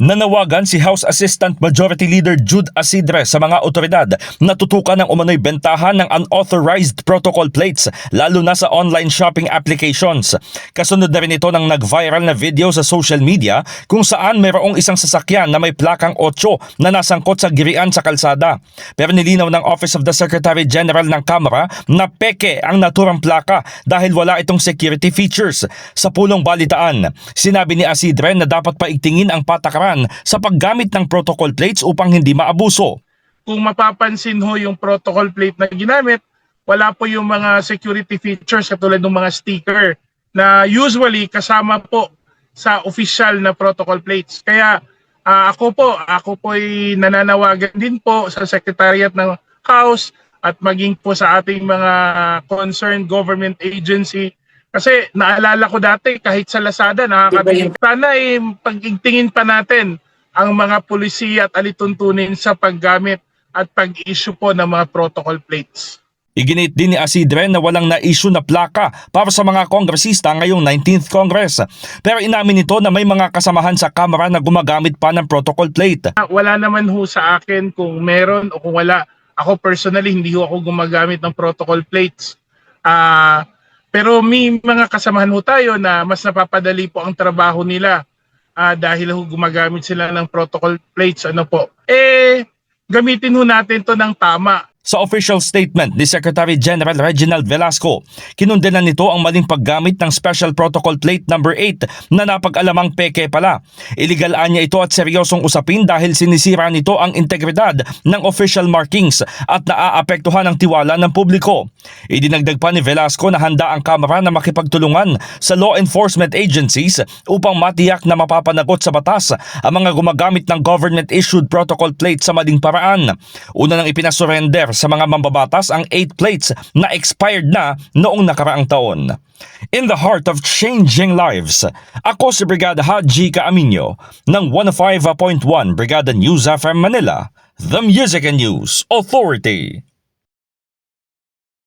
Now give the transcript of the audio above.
Nanawagan si House Assistant Majority Leader Jude Asidre sa mga otoridad na tutukan ng umano'y bentahan ng unauthorized protocol plates lalo na sa online shopping applications. Kasunod na rin ito ng nag-viral na video sa social media kung saan mayroong isang sasakyan na may plakang 8 na nasangkot sa girian sa kalsada. Pero nilinaw ng Office of the Secretary General ng Kamara na peke ang naturang plaka dahil wala itong security features. Sa pulong balitaan, sinabi ni Asidre na dapat paigtingin ang patakaran sa paggamit ng protocol plates upang hindi maabuso. Kung mapapansin ho yung protocol plate na ginamit, wala po yung mga security features katulad ng mga sticker na usually kasama po sa official na protocol plates. Kaya ako po ay nananawagan din po sa Secretariat ng House at maging po sa ating mga concerned government agency. Kasi naalala ko dati kahit sa Lazada nakakabili. Sana ay pag-igtingin pa natin ang mga pulisiya at alituntunin sa paggamit at pag-issue po ng mga protocol plates. Iginit din ni Asidre na walang na-issue na plaka para sa mga kongresista ngayong 19th Congress. Pero inamin nito na may mga kasamahan sa Kamara na gumagamit pa ng protocol plate. Wala naman ho sa akin kung meron o kung wala. Ako personally hindi ho ako gumagamit ng protocol plates. Pero may mga kasamahan ho tayo na mas napapadali po ang trabaho nila dahil ho gumagamit sila ng protocol plates. Gamitin ho natin to ng tama. Sa official statement ni Secretary General Reginald Velasco, kinundenan nito ang maling paggamit ng Special Protocol Plate number 8 na napag-alamang peke pala. Iligalaan niya ito at seryosong usapin dahil sinisira nito ang integridad ng official markings at naaapektuhan ang tiwala ng publiko. Idinagdag pa ni Velasco na handa ang Kamara na makipagtulungan sa law enforcement agencies upang matiyak na mapapanagot sa batas ang mga gumagamit ng government-issued protocol plate sa maling paraan. Una nang ipinasurrender sa mga mambabatas ang 8 plates na expired na noong nakaraang taon. In the heart of changing lives, ako si Brigada Haji Caaminio ng 105.1 Brigada News FM Manila, The Music and News Authority.